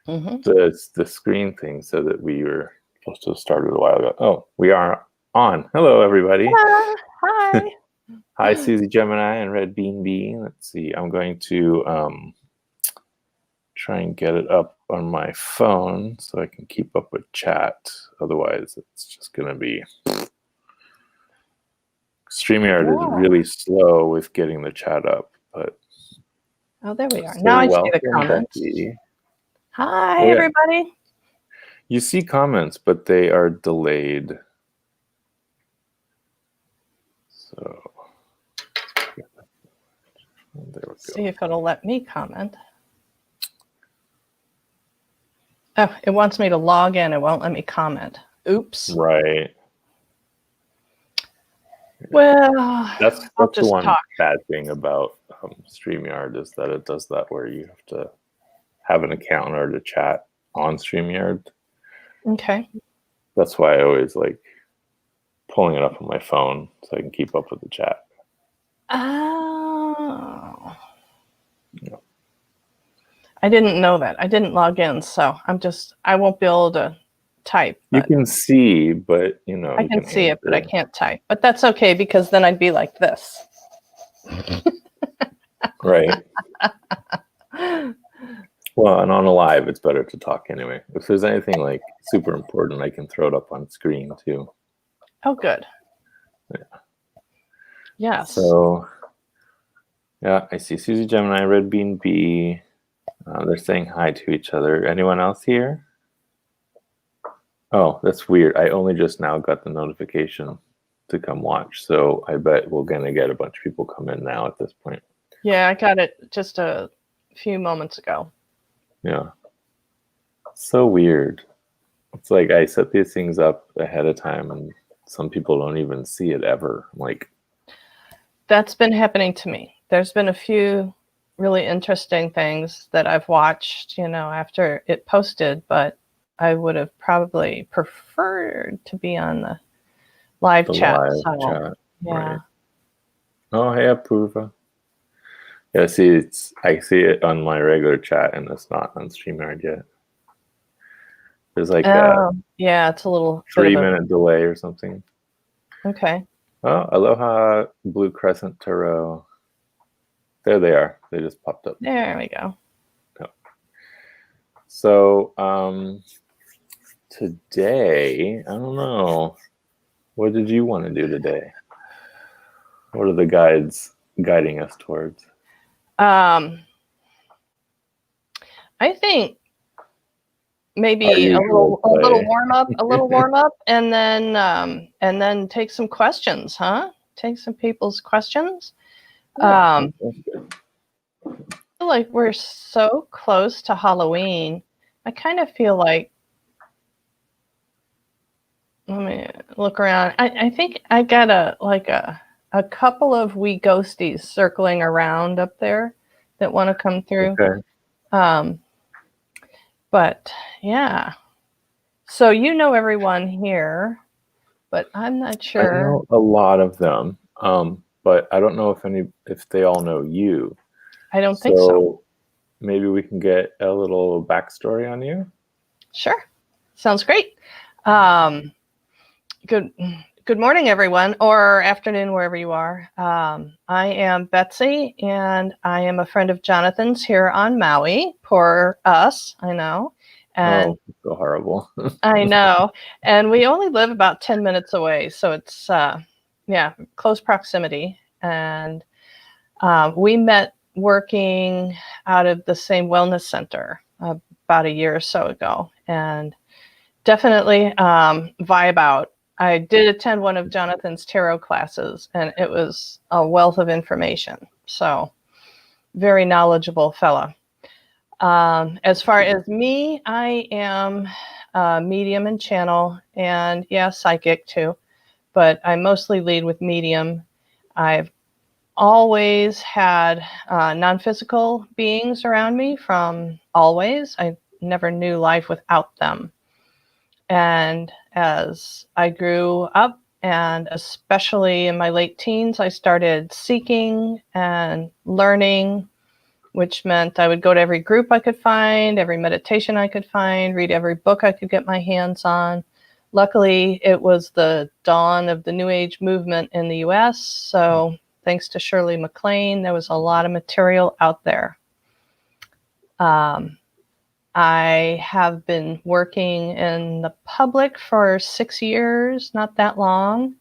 Mm-hmm. The screen thing said that we were supposed to have started a while ago. Oh, we are on. Hello, everybody. Hi. Hi, Susie Gemini and Red Bean Bee. Let's see. I'm going to try and get it up on my phone so I can keep up with chat. Otherwise, it's just going to be... StreamYard is really slow with getting the chat up, but... Oh, there we are. Now I see the comments. Becky. Hi, everybody. You see comments, but they are delayed. So, there we go. See if it'll let me comment. Oh, it wants me to log in. It won't let me comment. Oops. Right. Well, that's the one talk. bad thing about StreamYard is that it does that where you have to have an account in order to chat on StreamYard. Okay. That's why I always like pulling it up on my phone so I can keep up with the chat. Oh. Yeah. I didn't know that. I didn't log in, so I won't be able to type. You can see, but I can see it, but I can't type. But that's okay because then I'd be like this. Right. Well, and on a live, it's better to talk anyway. If there's anything like super important, I can throw it up on screen too. Oh, good. Yeah. Yes. So, yeah, I see Susie Gemini, Red Bean Bee. They're saying hi to each other. Anyone else here? Oh, that's weird. I only just now got the notification to come watch. So I bet we're going to get a bunch of people come in now at this point. Yeah, I got it just a few moments ago. Yeah. So weird. It's like I set these things up ahead of time and some people don't even see it ever. Like, that's been happening to me. There's been a few really interesting things that I've watched, after it posted, but I would have probably preferred to be on the live chat. Chat. Yeah. Right. Oh, hey, Apurva. Yeah, I see it on my regular chat and it's not on StreamYard yet. There's like it's a little 3-minute delay or something. Okay. Oh, aloha, Blue Crescent Tarot. There they are. They just popped up. There we go. Oh. So today, I don't know. What did you want to do today? What are the guides guiding us towards? I think maybe a little warm up, and then take some questions, huh? Take some people's questions. I feel like we're so close to Halloween. I kind of feel like, let me look around. I think I got a couple of wee ghosties circling around up there that want to come through. Okay. But yeah. So everyone here, but I'm not sure. I know a lot of them, but I don't know if they all know you. I don't think so. Maybe we can get a little backstory on you. Sure. Sounds great. Good morning, everyone, or afternoon, wherever you are. I am Betsy, and I am a friend of Jonathan's here on Maui. Poor us, I know. And so horrible. I know. And we only live about 10 minutes away, so it's, close proximity. And we met working out of the same wellness center about a year or so ago, and definitely vibe out. I did attend one of Jonathan's tarot classes, and it was a wealth of information. So, very knowledgeable fella. As far as me, I am a medium and channel, and psychic too, but I mostly lead with medium. I've always had non-physical beings around me from always. I never knew life without them. And as I grew up, and especially in my late teens, I started seeking and learning which meant I would go to every group I could find, every meditation I could find, read every book I could get my hands on. Luckily, it was the dawn of the New Age movement in the US, so thanks to Shirley MacLaine, there was a lot of material out there. I have been working in the public for 6 years, not that long.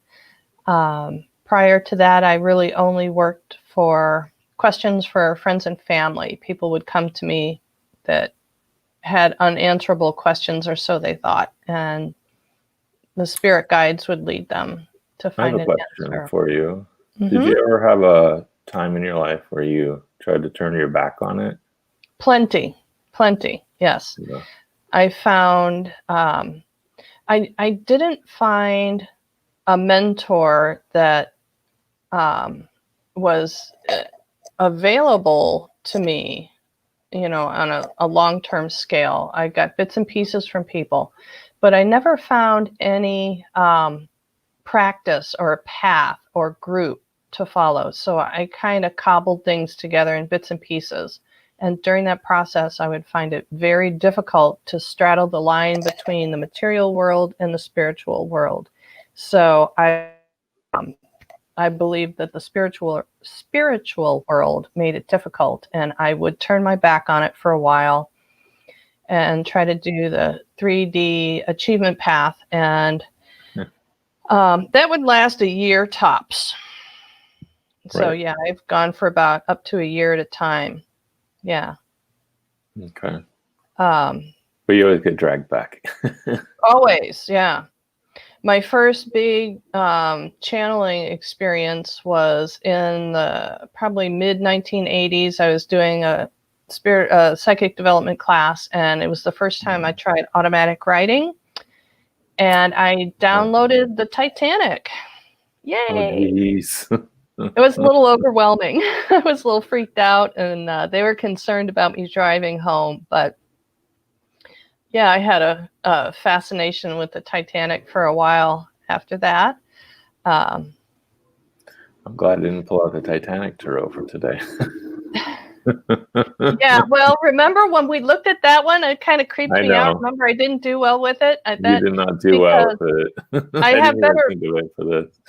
Prior to that, I really only worked for questions for friends and family. People would come to me that had unanswerable questions, or so they thought, and the spirit guides would lead them to find an answer. I have a question for you. Did you ever have a time in your life where you tried to turn your back on it? Plenty, yes. Yeah. I found, I didn't find a mentor that was available to me, on a long-term scale. I got bits and pieces from people, but I never found any practice or a path or group to follow. So I kind of cobbled things together in bits and pieces. And during that process, I would find it very difficult to straddle the line between the material world and the spiritual world. So I believe that the spiritual world made it difficult, and I would turn my back on it for a while and try to do the 3D achievement path, and that would last a year tops. So right. Yeah, I've gone for about up to a year at a time. Yeah. Okay. But you always get dragged back. Always, yeah. My first big channeling experience was in the probably mid-1980s. I was doing a psychic development class, and it was the first time I tried automatic writing. And I downloaded the Titanic. Yay! Oh, jeez. It was a little overwhelming. I was a little freaked out, and they were concerned about me driving home. But yeah, I had a fascination with the Titanic for a while after that. I'm glad I didn't pull out the Titanic tarot for today. Yeah, well, remember when we looked at that one? It kind of creeped me out. Remember, I didn't do well with it. You did not do well with it. I have better. Think of it for this.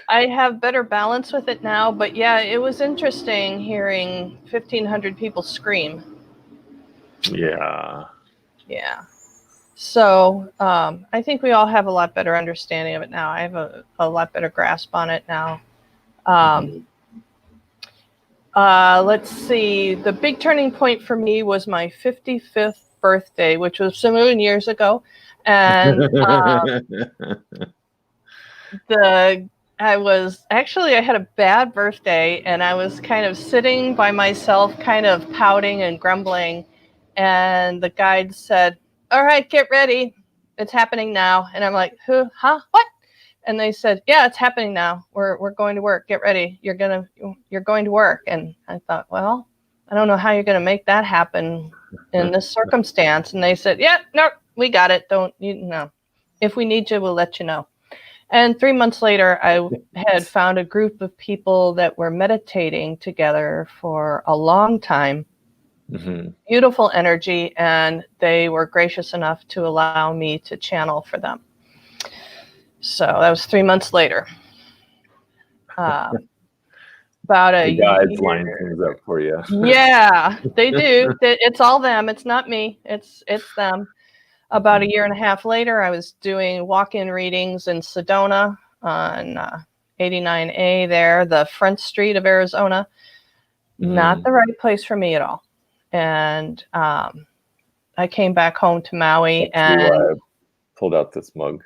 I have better balance with it now, but yeah, it was interesting hearing 1,500 people scream. Yeah. Yeah. So I think we all have a lot better understanding of it now. I have a lot better grasp on it now. Let's see. The big turning point for me was my 55th birthday, which was 7 years ago. And I had a bad birthday, and I was kind of sitting by myself, kind of pouting and grumbling. And the guide said, "All right, get ready. It's happening now." And I'm like, "Who? Huh? What?" And they said, "Yeah, it's happening now. We're going to work. Get ready. You're going to work." And I thought, well, I don't know how you're going to make that happen in this circumstance. And they said, "Yeah, no, we got it. If we need you, we'll let you know." And 3 months later, I had found a group of people that were meditating together for a long time. Mm-hmm. Beautiful energy, and they were gracious enough to allow me to channel for them. So that was 3 months later. About a year. The guides line things up for you. Yeah, they do. It's all them. It's not me. It's them. About a year and a half later, I was doing walk-in readings in Sedona on 89A there, the front street of Arizona. Mm-hmm. Not the right place for me at all. And I came back home to Maui. That's why I pulled out this mug.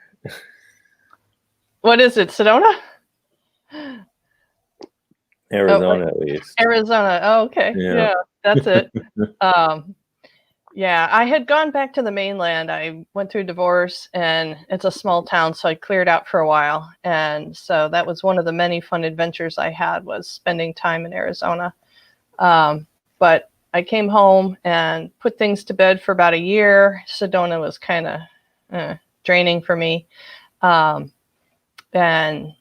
What is it, Sedona? Arizona, at least. Arizona. Oh, okay. Yeah, that's it. Yeah, I had gone back to the mainland. I went through divorce, and it's a small town, so I cleared out for a while. And so that was one of the many fun adventures I had, was spending time in Arizona. But I came home and put things to bed for about a year. Sedona was kind of draining for me. And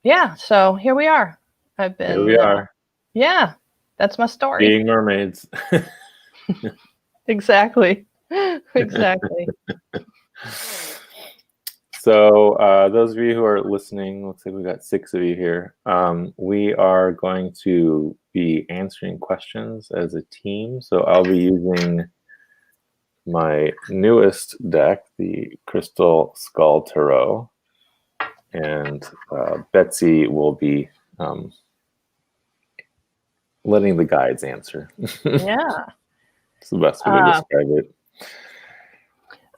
yeah, so here we are. Here we are. Yeah. That's my story. Being mermaids. Exactly. Exactly. So those of you who are listening, looks like we got 6 of you here. We are going to be answering questions as a team. So I'll be using my newest deck, the Crystal Skull Tarot, and Betsy will be letting the guides answer. Yeah. It's the best way to describe it.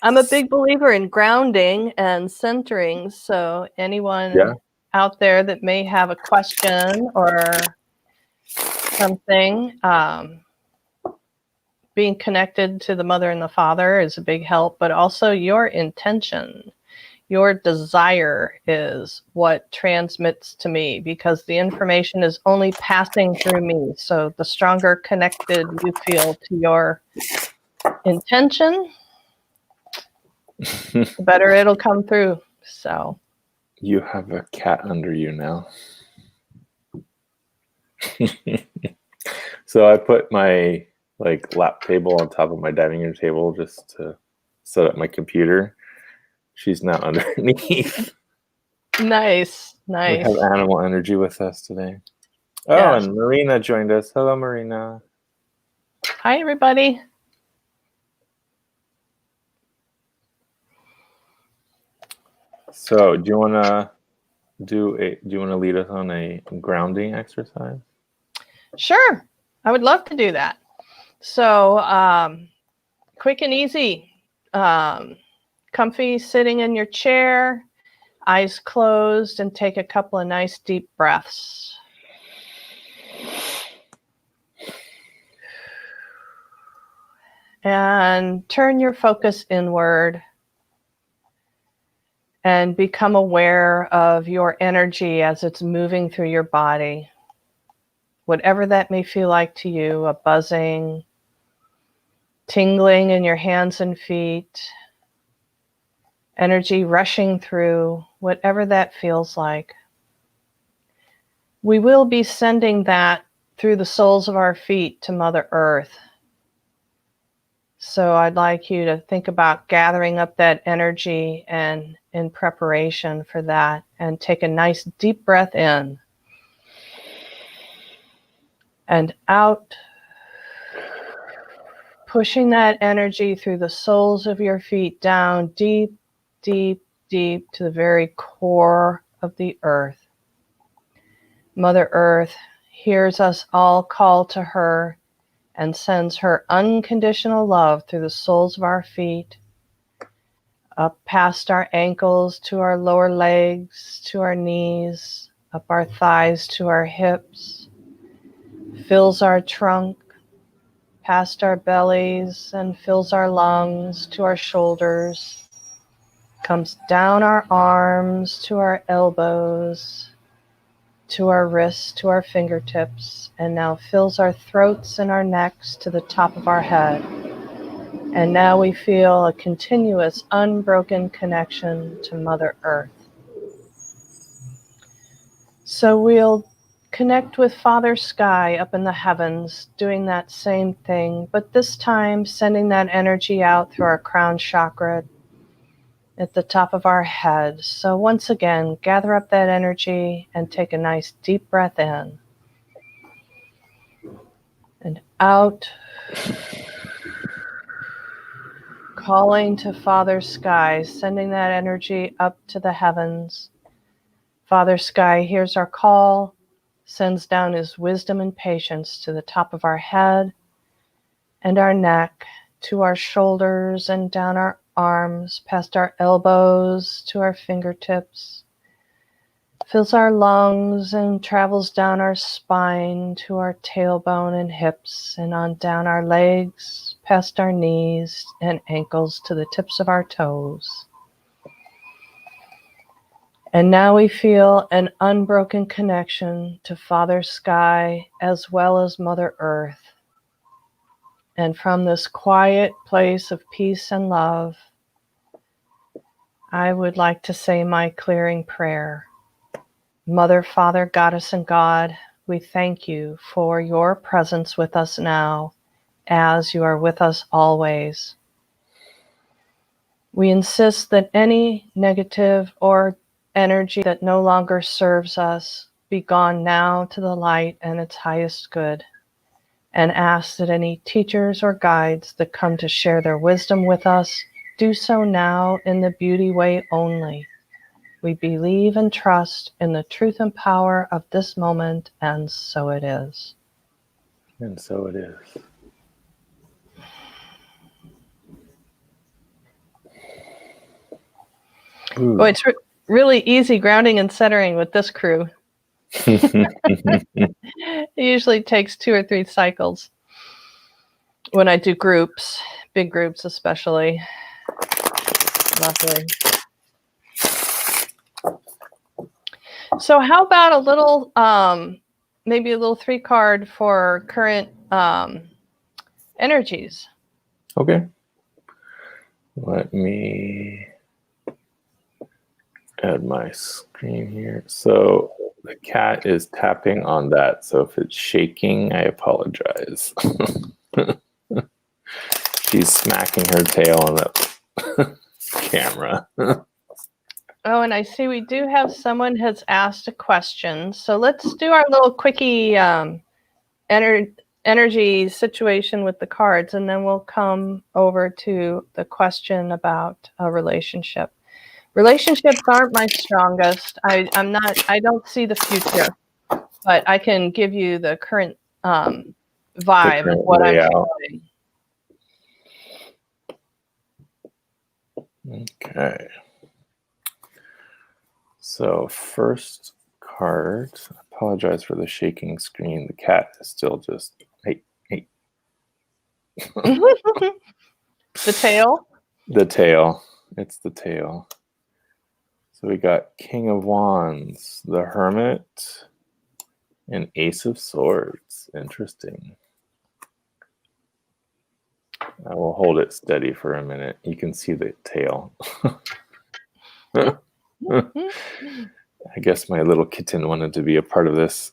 I'm a big believer in grounding and centering. So anyone out there that may have a question or something, being connected to the mother and the father is a big help, but also your intention, your desire is what transmits to me, because the information is only passing through me. So the stronger connected you feel to your intention, the better it'll come through. So you have a cat under you now. So I put my lap table on top of my dining room table just to set up my computer. She's now underneath. Nice. We have animal energy with us today. Oh, yes. And Marina joined us. Hello, Marina. Hi, everybody. So, do you want to lead us on a grounding exercise? Sure. I would love to do that. So, quick and easy. Comfy sitting in your chair, eyes closed, and take a couple of nice deep breaths. And turn your focus inward and become aware of your energy as it's moving through your body. Whatever that may feel like to you, a buzzing, tingling in your hands and feet, energy rushing through, whatever that feels like. We will be sending that through the soles of our feet to Mother Earth. So I'd like you to think about gathering up that energy and in preparation for that, and take a nice deep breath in and out, pushing that energy through the soles of your feet down deep, deep, deep to the very core of the earth. Mother Earth hears us all call to her and sends her unconditional love through the soles of our feet, up past our ankles to our lower legs, to our knees, up our thighs to our hips, fills our trunk, past our bellies, and fills our lungs to our shoulders, comes down our arms to our elbows, to our wrists, to our fingertips, and now fills our throats and our necks to the top of our head. And now we feel a continuous, unbroken connection to Mother Earth. So we'll connect with Father Sky up in the heavens, doing that same thing, but this time sending that energy out through our crown chakra at the top of our head. So once again, gather up that energy and take a nice deep breath in. And out, calling to Father Sky, sending that energy up to the heavens. Father Sky hears our call, sends down his wisdom and patience to the top of our head and our neck, to our shoulders and down our arms, past our elbows to our fingertips, fills our lungs and travels down our spine to our tailbone and hips, and on down our legs, past our knees and ankles to the tips of our toes. And now we feel an unbroken connection to Father Sky as well as Mother Earth. And from this quiet place of peace and love, I would like to say my clearing prayer. Mother, Father, Goddess, and God, we thank you for your presence with us now, as you are with us always. We insist that any negative or energy that no longer serves us be gone now to the light and its highest good, and ask that any teachers or guides that come to share their wisdom with us do so now in the beauty way only. We believe and trust in the truth and power of this moment, and so it is. And so it is. Oh, it's really easy grounding and centering with this crew. It usually takes 2 or 3 cycles when I do groups, big groups especially. Lovely. So how about a little, maybe a little 3 card for current energies? Okay. Let me add my screen here. So the cat is tapping on that. So if it's shaking, I apologize. She's smacking her tail on the camera. Oh, and I see we do have someone has asked a question. So let's do our little quickie energy situation with the cards, and then we'll come over to the question about a relationship. Relationships aren't my strongest. I don't see the future, but I can give you the current vibe of what I'm feeling. Okay. So first card, I apologize for the shaking screen. The cat is still just, hey. The tail? The tail. It's the tail. So we got King of Wands, the Hermit, and Ace of Swords. Interesting. I will hold it steady for a minute. You can see the tail. I guess my little kitten wanted to be a part of this.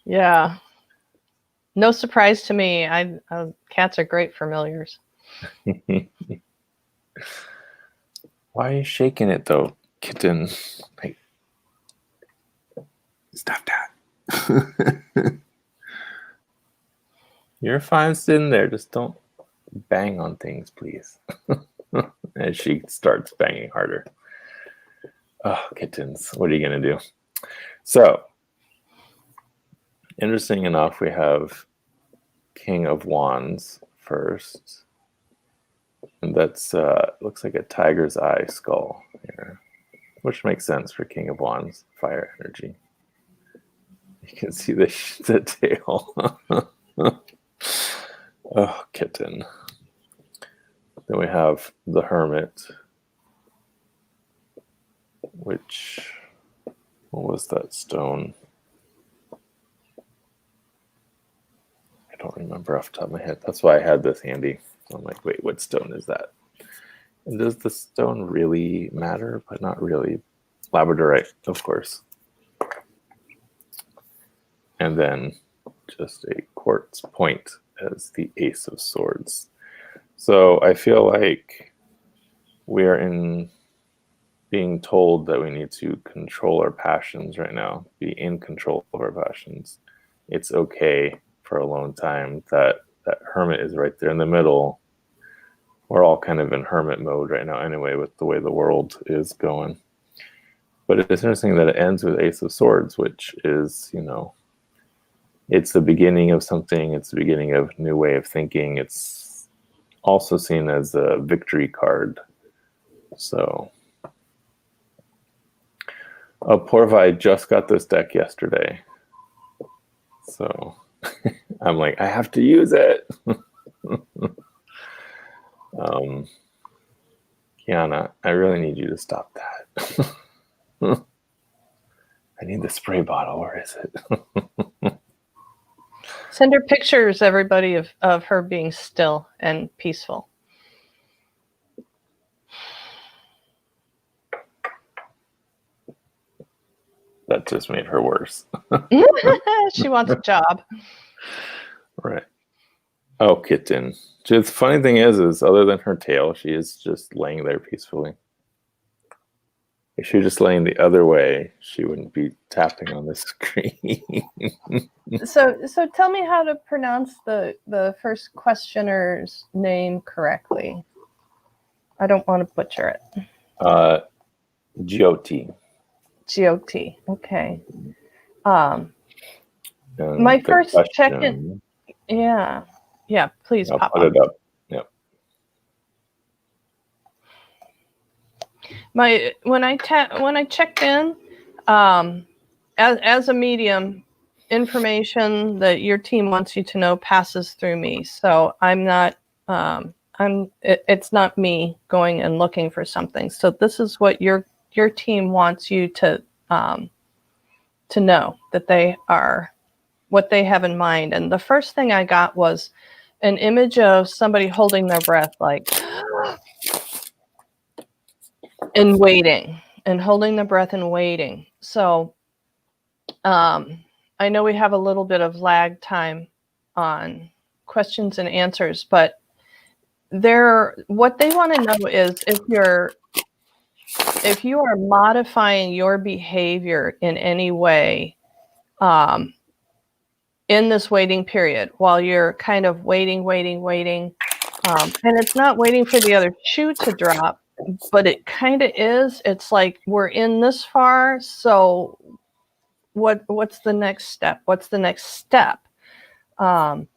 Yeah. No surprise to me. Cats are great familiars. Why are you shaking it though, kitten? Like, stop that. You're fine sitting there. Just don't bang on things, please. As she starts banging harder. Oh, kittens. What are you going to do? So, interesting enough, we have King of Wands first. And that's looks like a tiger's eye skull here, which makes sense for King of Wands, fire energy. You can see the tail. Oh, kitten. Then we have the Hermit, which, what was that stone? I don't remember off the top of my head. That's why I had this handy. I'm like, wait, what stone is that? And does the stone really matter? But not really. Labradorite, of course. And then just a quartz point as the Ace of Swords. So I feel like we are being told that we need to control our passions right now, be in control of our passions. It's okay for a long time. That Hermit is right there in the middle. We're all kind of in hermit mode right now anyway, with the way the world is going. But it's interesting that it ends with Ace of Swords, which is, it's the beginning of something. It's the beginning of a new way of thinking. It's also seen as a victory card. So, Porvi just got this deck yesterday. So, I'm like, I have to use it. Kiana, I really need you to stop that. I need the spray bottle. Where is it? Send her pictures, everybody, of her being still and peaceful. That just made her worse. She wants a job. Right. Oh, kitten. The funny thing is other than her tail, she is just laying there peacefully. If she was just laying the other way, she wouldn't be tapping on the screen. So tell me how to pronounce the first questioner's name correctly. I don't want to butcher it. GOT. GOT. Okay. And My first question, check-in. Yeah. Please I'll pop put up. it up. Yep. When I checked in, as a medium, information that your team wants you to know passes through me. So I'm not. It's not me going and looking for something. So this is what your team wants you to know, that they are what they have in mind. And the first thing I got was an image of somebody holding their breath, like, and waiting, and holding the breath and waiting. So I know we have a little bit of lag time on questions and answers, but what they want to know is if you are modifying your behavior in any way in this waiting period, while you're kind of waiting, and it's not waiting for the other shoe to drop, but it kind of is. It's like, we're in this far, so what's the next step? What's the next step? But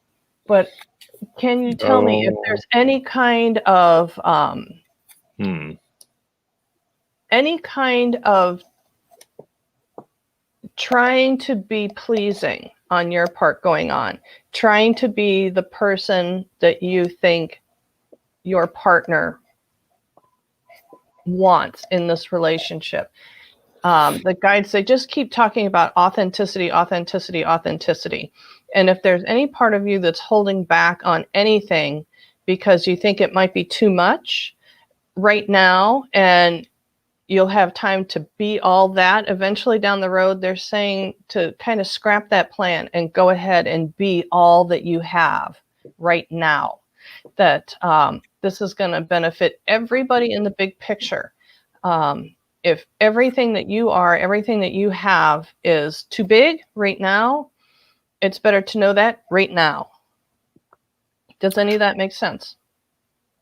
can you tell me if there's any kind of trying to be pleasing on your part going on, trying to be the person that you think your partner wants in this relationship? The guides, they just keep talking about authenticity. And if there's any part of you that's holding back on anything because you think it might be too much right now, and you'll have time to be all that eventually down the road, they're saying to kind of scrap that plan and go ahead and be all that you have right now. That this is going to benefit everybody in the big picture. If everything that you are, everything that you have is too big right now, it's better to know that right now. Does any of that make sense?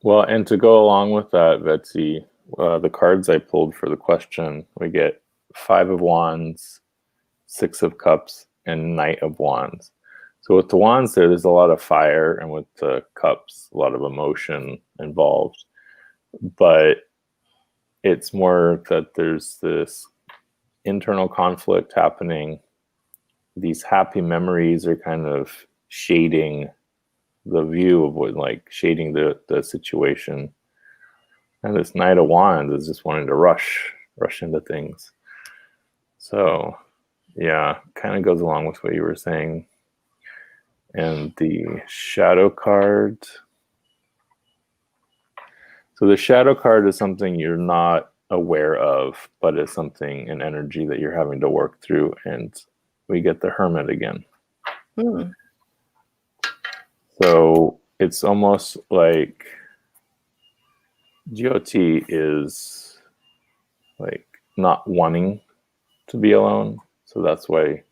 Well, and to go along with that, Betsy, the cards I pulled for the question, we get 5 of Wands, 6 of Cups, and Knight of Wands. So with the Wands there's a lot of fire, and with the Cups, a lot of emotion involved. But it's more that there's this internal conflict happening. These happy memories are kind of shading the view of what, like, shading the situation. And this Knight of Wands is just wanting to rush into things. So yeah, kind of goes along with what you were saying. And the Shadow card. So the Shadow card is something you're not aware of, but it's something, an energy that you're having to work through. And we get the Hermit again. So it's almost like GOT is like not wanting to be alone. So that's why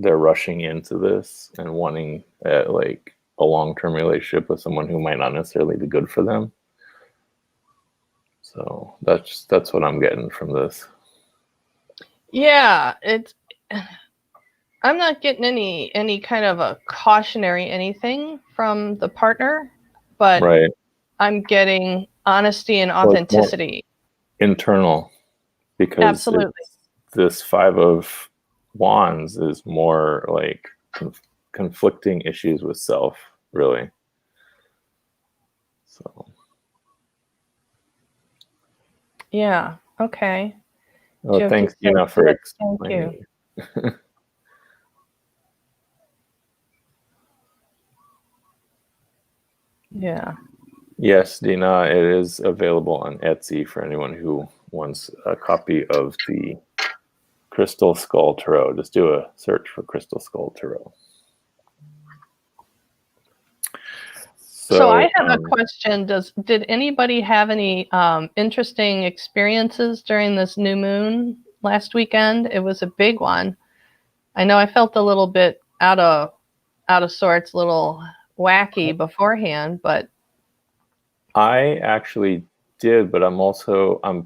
they're rushing into this and wanting like a long-term relationship with someone who might not necessarily be good for them. So that's what I'm getting from this. Yeah, I'm not getting any kind of a cautionary anything from the partner, but right. I'm getting honesty and authenticity. Internal, because absolutely, this 5 of Wands is more like conflicting issues with self, really. So yeah, okay. Oh, thanks, Dina, for explaining. Thank you. Yeah. Yes, Dina, it is available on Etsy for anyone who wants a copy of the Crystal Skull Tarot. Just do a search for Crystal Skull Tarot. So I have a question. Did anybody have any interesting experiences during this new moon last weekend? It was a big one. I know I felt a little bit out of sorts, a little wacky beforehand, but I actually did, but I'm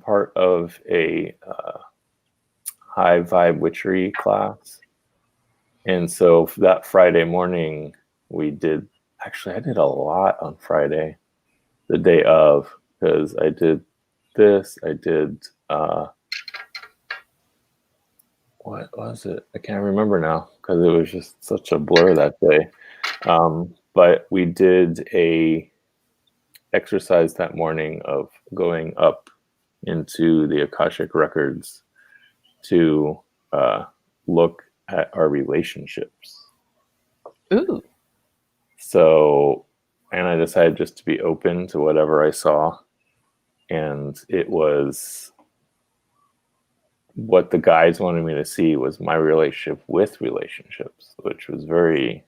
part of a high vibe witchery class. And so that Friday morning I did a lot on Friday, the day of, because I did this, I did, what was it? I can't remember now because it was just such a blur that day. But we did a exercise that morning of going up into the Akashic records to look at our relationships. Ooh. So, and I decided just to be open to whatever I saw. And it was what the guides wanted me to see was my relationship with relationships, which was very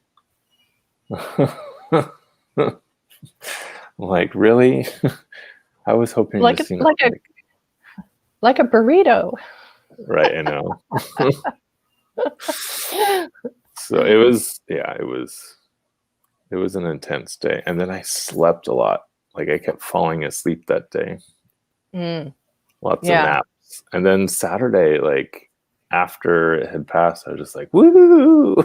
like, really? I was hoping like to see like a burrito. Right, I know. So it was an intense day. And then I slept a lot. Like I kept falling asleep that day. Lots of naps. And then Saturday, like after it had passed, I was just like, woo!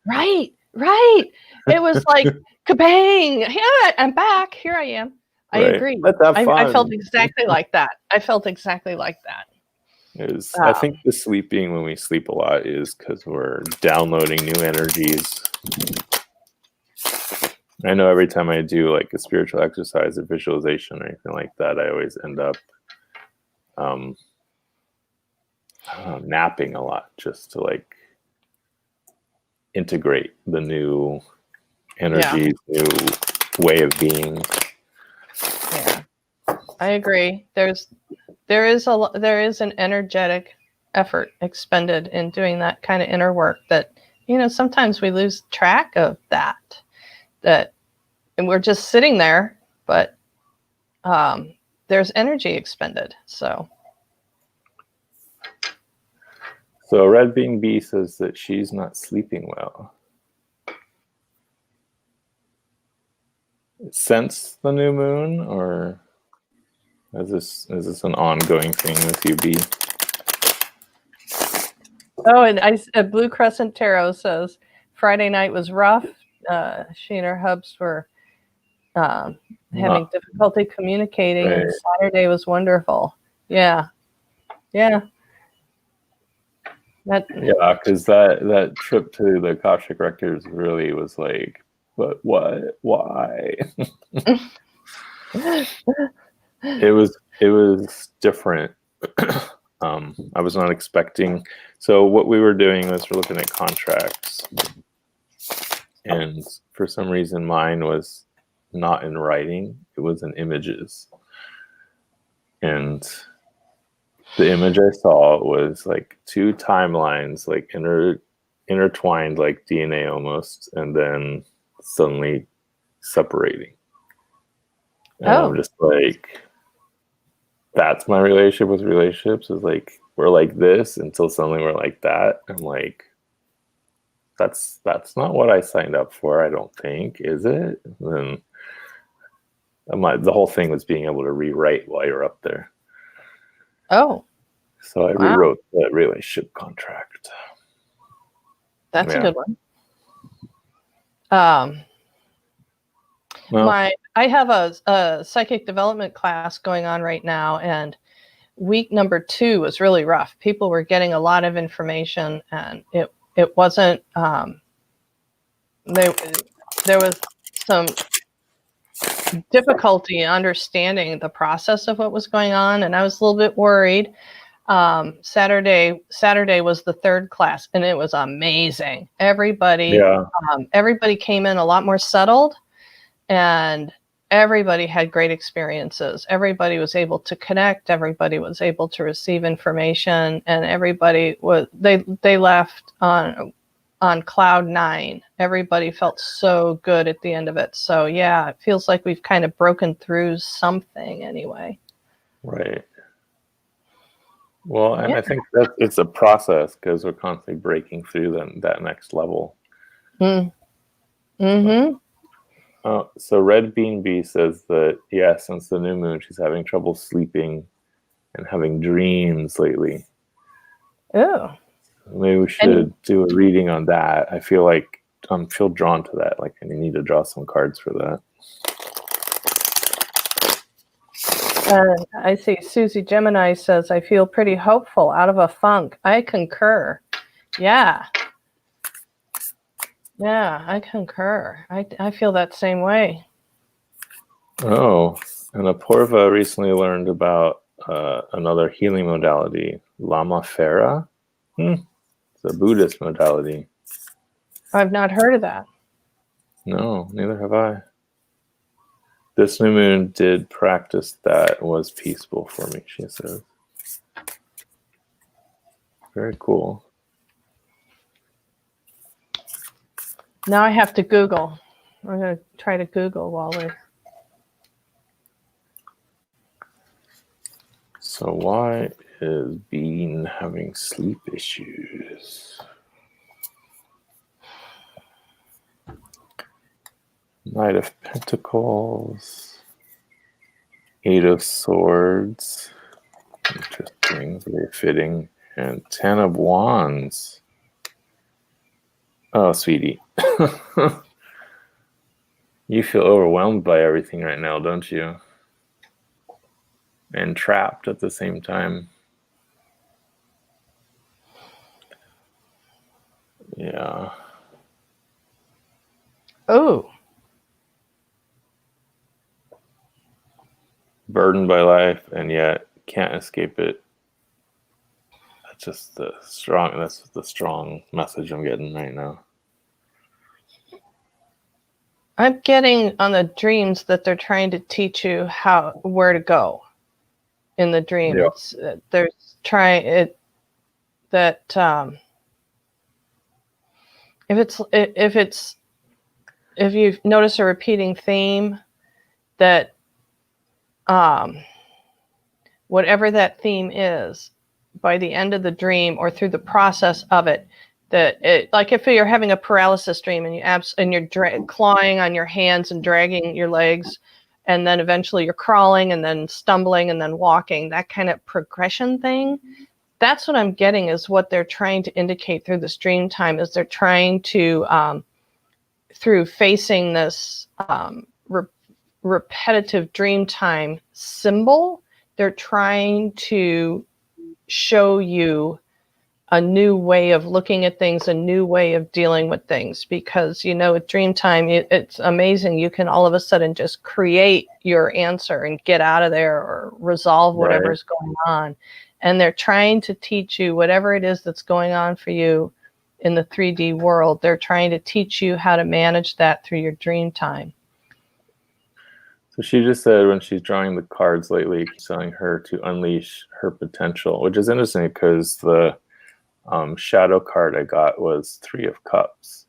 Right. It was like kabang! Yeah, I'm back. Here I am. I agree. I felt exactly like that. It was, I think the sleeping, when we sleep a lot, is because we're downloading new energies. I know every time I do like a spiritual exercise, a visualization, or anything like that, I always end up napping a lot just to like integrate the new energies, new way of being. Yeah, I agree. There is an energetic effort expended in doing that kind of inner work that, sometimes we lose track of that and we're just sitting there, but there's energy expended. So Red Bean B says that she's not sleeping well. Since the new moon, or is this an ongoing thing with you, B? Oh, and Blue Crescent Tarot says Friday night was rough. She and her hubs were having difficulty communicating, and Saturday was wonderful. Yeah. Because that trip to the Akashic records really was like, but what? Why? It was different. I was not expecting. So what we were doing was we're looking at contracts, and for some reason mine was not in writing; it was in images. And the image I saw was like two timelines, like intertwined, like DNA almost, and then suddenly separating. And I'm just like, that's my relationship with relationships, is like we're like this until suddenly we're like that. I'm like, that's not what I signed up for, I don't think, is it? And then the whole thing was being able to rewrite while you're up there. Oh. So I rewrote the relationship contract. That's a good one. I have a psychic development class going on right now, and week number 2 was really rough. People were getting a lot of information, and it wasn't there was some difficulty in understanding the process of what was going on, and I was a little bit worried. Saturday was the 3rd class, and it was amazing. Everybody came in a lot more settled, and everybody had great experiences. Everybody was able to connect. Everybody was able to receive information, and everybody was they left on cloud 9. Everybody felt so good at the end of it. So yeah, it feels like we've kind of broken through something anyway. Right. Well, and I think that it's a process because we're constantly breaking through that next level. So Red Bean Bee says that, yeah, since the new moon, she's having trouble sleeping and having dreams lately. Oh. Maybe we should do a reading on that. I feel like I feel drawn to that. Like I need to draw some cards for that. I see Susie Gemini says, I feel pretty hopeful, out of a funk. I concur. Yeah. Yeah, I concur. I feel that same way. Oh, and Apoorva recently learned about another healing modality, Lama Fera. It's a Buddhist modality. I've not heard of that. No, neither have I. This new moon did practice that, was peaceful for me, she says. Very cool. Now I have to Google. I'm going to try to Google while we're... So why is Bean having sleep issues? Knight of Pentacles. 8 of Swords. Interesting, very fitting. And 10 of Wands. Oh, sweetie. You feel overwhelmed by everything right now, don't you? And trapped at the same time. Yeah. Oh. Burdened by life and yet can't escape it. That's just the strong message I'm getting right now. I'm getting on the dreams that they're trying to teach you where to go in the dream. Yeah. They're trying it that if you notice a repeating theme, that whatever that theme is, by the end of the dream or through the process of it, like if you're having a paralysis dream and you're clawing on your hands and dragging your legs, and then eventually you're crawling and then stumbling and then walking, that kind of progression thing, that's what I'm getting is what they're trying to indicate through this dream time, is they're trying to, through facing this repetitive dream time symbol, they're trying to show you a new way of looking at things, a new way of dealing with things. Because, at dream time, it's amazing. You can all of a sudden just create your answer and get out of there or resolve whatever's going on. And they're trying to teach you whatever it is that's going on for you in the 3D world. They're trying to teach you how to manage that through your dream time. So she just said when she's drawing the cards lately, it's telling her to unleash her potential, which is interesting because the shadow card I got was 3 of Cups.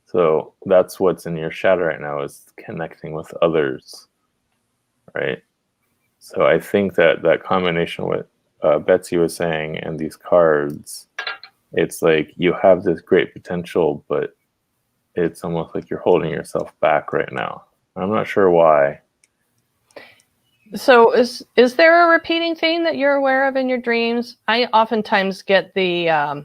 So that's what's in your shadow right now, is connecting with others, right? So I think that combination with Betsy was saying and these cards, it's like you have this great potential, but it's almost like you're holding yourself back right now. I'm not sure why. So is there a repeating theme that you're aware of in your dreams? I oftentimes get the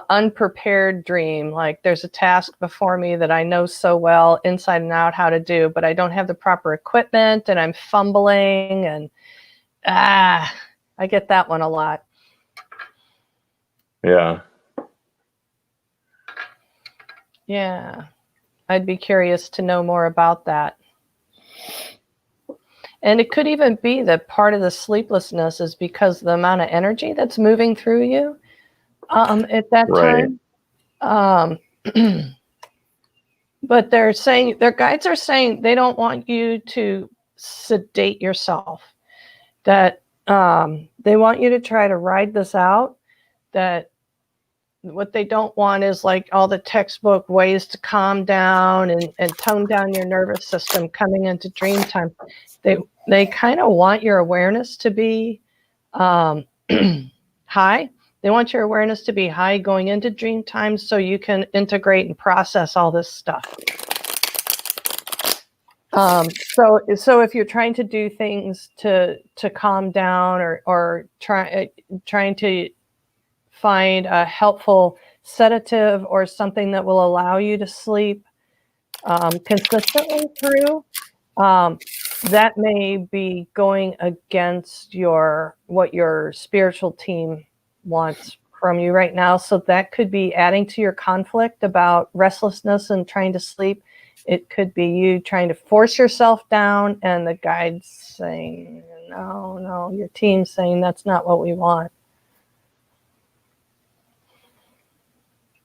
unprepared dream, like there's a task before me that I know so well inside and out how to do, but I don't have the proper equipment and I'm fumbling, and I get that one a lot. Yeah. Yeah. I'd be curious to know more about that. And it could even be that part of the sleeplessness is because of the amount of energy that's moving through you at that time. But they're saying, their guides are saying they don't want you to sedate yourself, that they want you to try to ride this out, that what they don't want is like all the textbook ways to calm down and tone down your nervous system coming into dream time. They kind of want your awareness to be high. They want your awareness to be high going into dream time so you can integrate and process all this stuff. So if you're trying to do things to calm down or trying to find a helpful sedative or something that will allow you to sleep consistently through, that may be going against what your spiritual team wants from you right now. So that could be adding to your conflict about restlessness and trying to sleep. It could be you trying to force yourself down and the guides saying, no, your team's saying that's not what we want.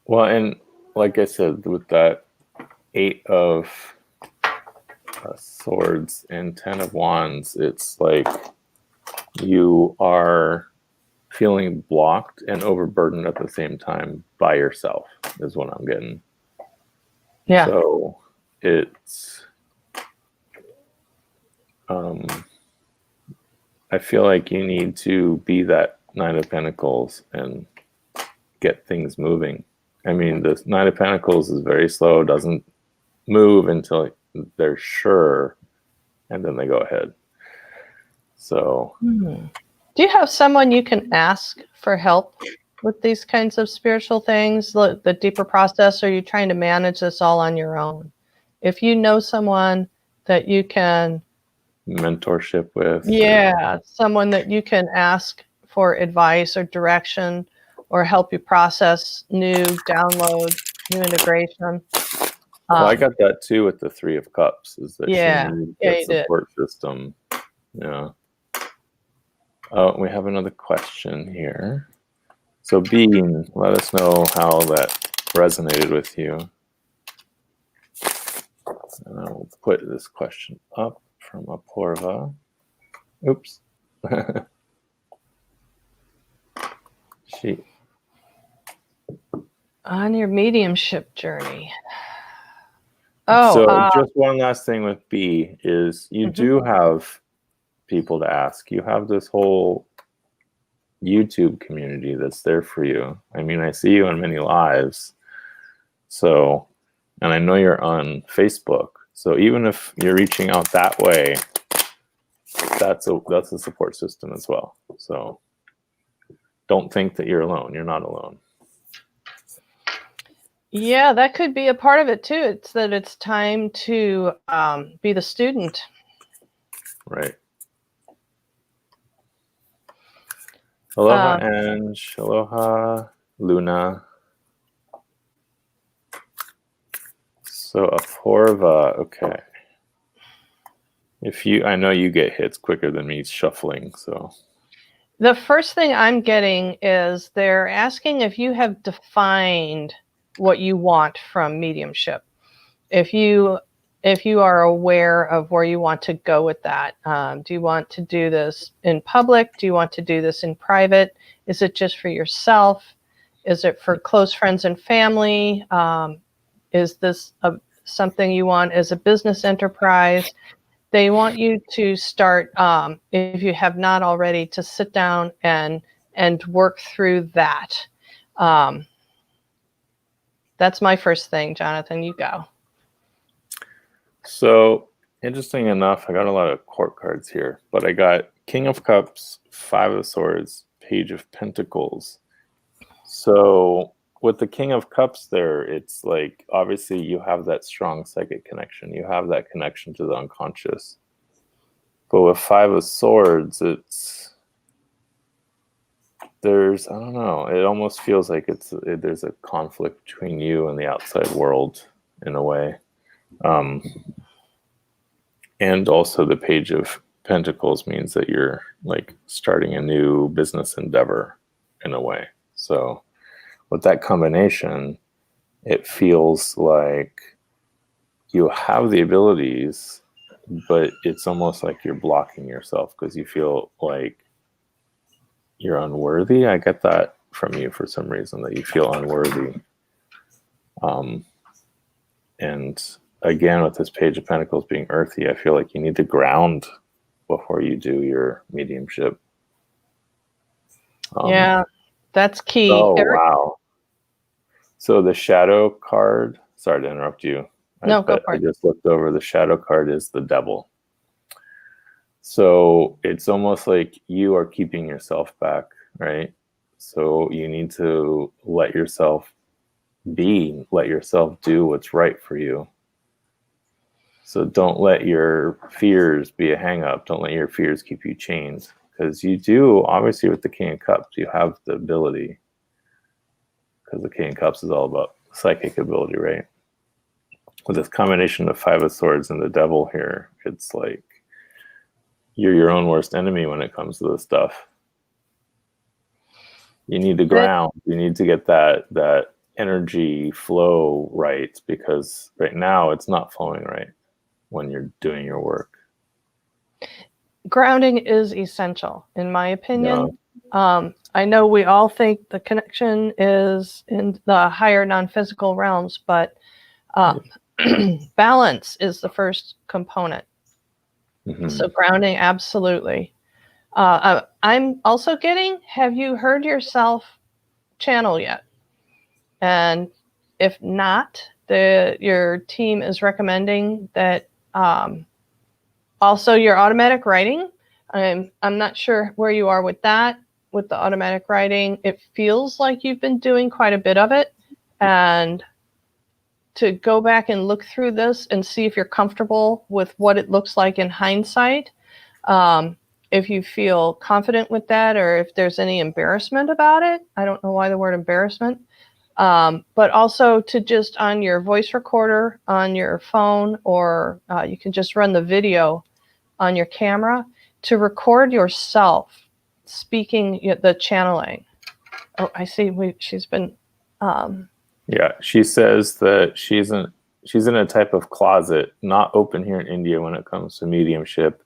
Well, and like I said, with that 8 of Swords and 10 of Wands, it's like you are feeling blocked and overburdened at the same time by yourself, is what I'm getting. Yeah. So it's, I feel like you need to be that 9 of Pentacles and get things moving. I mean, the 9 of Pentacles is very slow, doesn't move until they're sure, and then they go ahead. So, do you have someone you can ask for help with these kinds of spiritual things, the deeper process, or are you trying to manage this all on your own? If you know someone that you can mentorship with. Someone that you can ask for advice or direction or help you process new download, new integration. Well, I got that too with the 3 of Cups, is that she needs that support system. Yeah. Oh, we have another question here. So Bean, let us know how that resonated with you. And I will put this question up from Apoorva. Oops. On your mediumship journey. Just one last thing with B is you do have people to ask. You have this whole YouTube community that's there for you. I mean, I see you on many lives. So, and I know you're on Facebook. So even if you're reaching out that way, that's a support system as well. So don't think that you're alone. You're not alone. Yeah, that could be a part of it too. It's that it's time to be the student. Right. Aloha, Ange. Aloha, Luna. So Apoorva, okay. I know you get hits quicker than me shuffling, so. The first thing I'm getting is they're asking if you have defined what you want from mediumship. If you are aware of where you want to go with that. Do you want to do this in public? Do you want to do this in private? Is it just for yourself? Is it for close friends and family? Is this something you want as a business enterprise? They want you to start, if you have not already, to sit down and work through that. That's my first thing, Jonathan. You go. So, interesting enough, I got a lot of court cards here, but I got King of Cups, 5 of Swords, Page of Pentacles. So, with the King of Cups there, it's like, obviously you have that strong psychic connection. You have that connection to the unconscious. But with 5 of Swords, I don't know, it almost feels like there's a conflict between you and the outside world in a way. And also the Page of Pentacles means that you're like starting a new business endeavor in a way. So with that combination, it feels like you have the abilities, but it's almost like you're blocking yourself because you feel like you're unworthy. I get that from you for some reason, that you feel unworthy. And again, with this Page of Pentacles being earthy, I feel like you need to ground before you do your mediumship. Yeah, that's key. Oh, wow. So the shadow card, sorry to interrupt you. No, go for I it. just looked over. The shadow card is the devil. So it's almost like you are keeping yourself back, right? So you need to let yourself be, let yourself do what's right for you. So don't let your fears be a hang up. Don't let your fears keep you chained. Because you do, obviously, with the King of Cups, you have the ability. Because the King of Cups is all about psychic ability, right? With this combination of Five of Swords and the devil here, it's like you're your own worst enemy when it comes to this stuff. You need to ground. You need to get that energy flow right, because right now it's not flowing right when you're doing your work. Grounding is essential, in my opinion. I know we all think the connection is in the higher non-physical realms, but balance is the first component. Mm-hmm. So grounding, absolutely. I'm also getting, have you heard yourself channel yet? And if not, your team is recommending that also your automatic writing. I'm not sure where you are with that, with the automatic writing. It feels like you've been doing quite a bit of it. And to go back and look through this and see if you're comfortable with what it looks like in hindsight. If you feel confident with that, or if there's any embarrassment about it. I don't know why the word embarrassment. But also to just on your voice recorder on your phone, or you can just run the video on your camera to record yourself speaking the channeling. Oh, I see. She's been. Yeah, she says that she's in a type of closet, not open here in India when it comes to mediumship,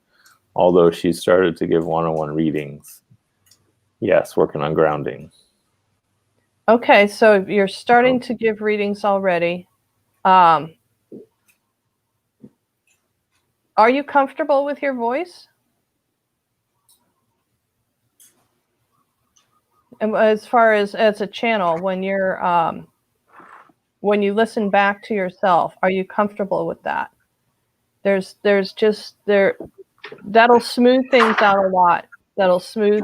although she started to give one-on-one readings. Yes, working on grounding. Okay, so you're starting to give readings already. Are you comfortable with your voice? And as far as a channel, when you're when you listen back to yourself, are you comfortable with that? There's just that'll smooth things out a lot. That'll smooth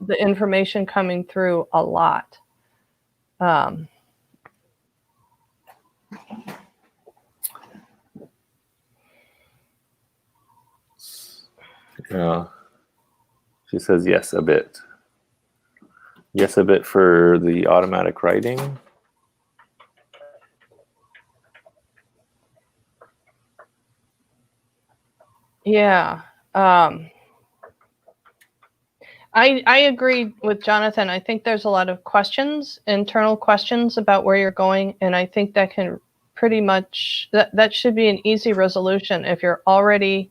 the information coming through a lot. Yeah. She says yes, a bit. Yes, a bit for the automatic writing. Yeah. I agree with Jonathan. I think there's a lot of questions, internal questions about where you're going. And I think that can pretty much, that should be an easy resolution if you're already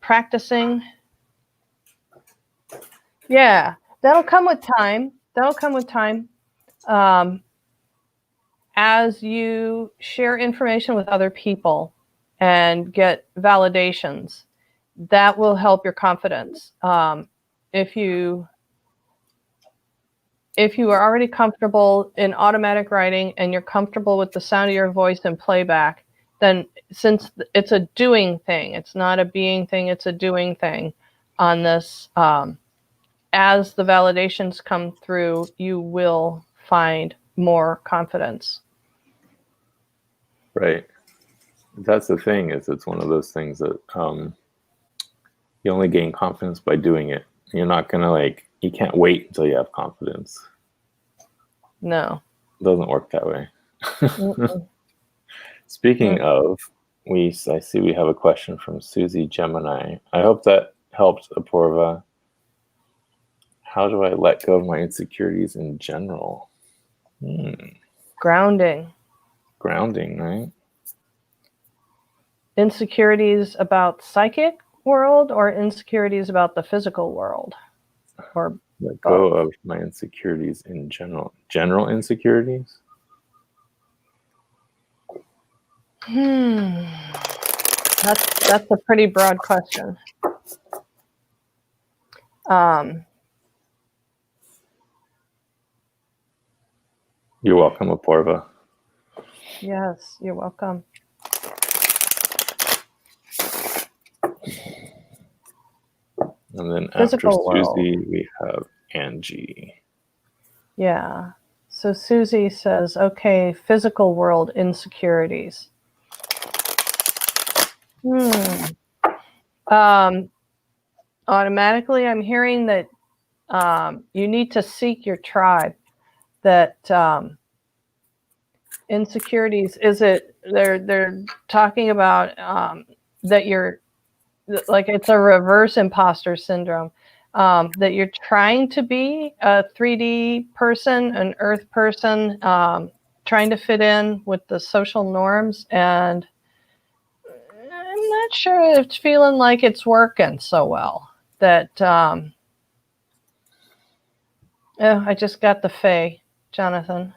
practicing. Yeah, that'll come with time. That'll come with time. As you share information with other people and get validations, that will help your confidence. If you are already comfortable in automatic writing and you're comfortable with the sound of your voice and playback, then since it's a doing thing, it's not a being thing, it's a doing thing on this. As the validations come through, you will find more confidence. Right. That's the thing, is it's one of those things that you only gain confidence by doing it. You're not going to you can't wait until you have confidence. No. It doesn't work that way. Speaking of, I see we have a question from Susie Gemini. I hope that helped, Apurva. How do I let go of my insecurities in general? Grounding. Grounding, right? insecurities about psychic world or insecurities about the physical world? Or let go of my insecurities in general. General insecurities? That's a pretty broad question. You're welcome, Apoorva. Yes, you're welcome. And then Physical after Susie, world. we have Angie. Yeah. So Susie says, okay, physical world insecurities. Automatically, I'm hearing that you need to seek your tribe. That insecurities, is it? They're talking about that you're like it's a reverse imposter syndrome. That you're trying to be a 3D person, an Earth person, trying to fit in with the social norms, and I'm not sure it's feeling like it's working so well. That I just got the Fae, Jonathan.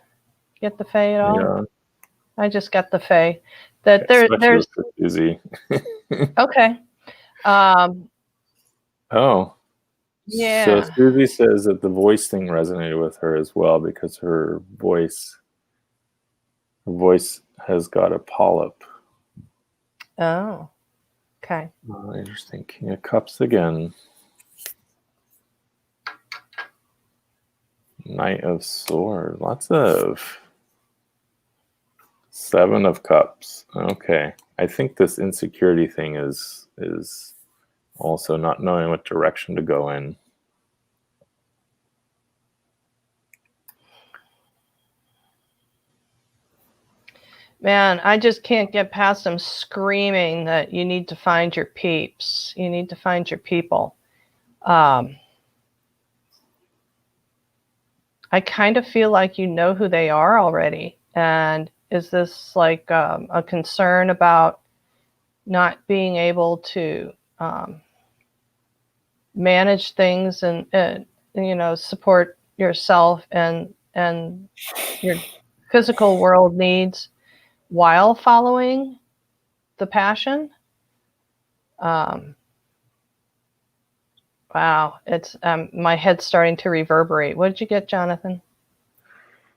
Get the Fae at all? Yeah. I just got the Fae. That there's for Susie. okay. Oh. Yeah. So Susie says that the voice thing resonated with her as well because her voice has got a polyp. Oh. Okay. Oh, interesting. King of Cups again. Knight of Swords. Lots of Seven of Cups. Okay. I think this insecurity thing is also not knowing what direction to go in. Man, I just can't get past them screaming that you need to find your peeps. You need to find your people. I kind of feel like you know who they are already. And is this like a concern about not being able to manage things and support yourself and your physical world needs while following the passion? Wow, it's my head's starting to reverberate. What did you get, Jonathan?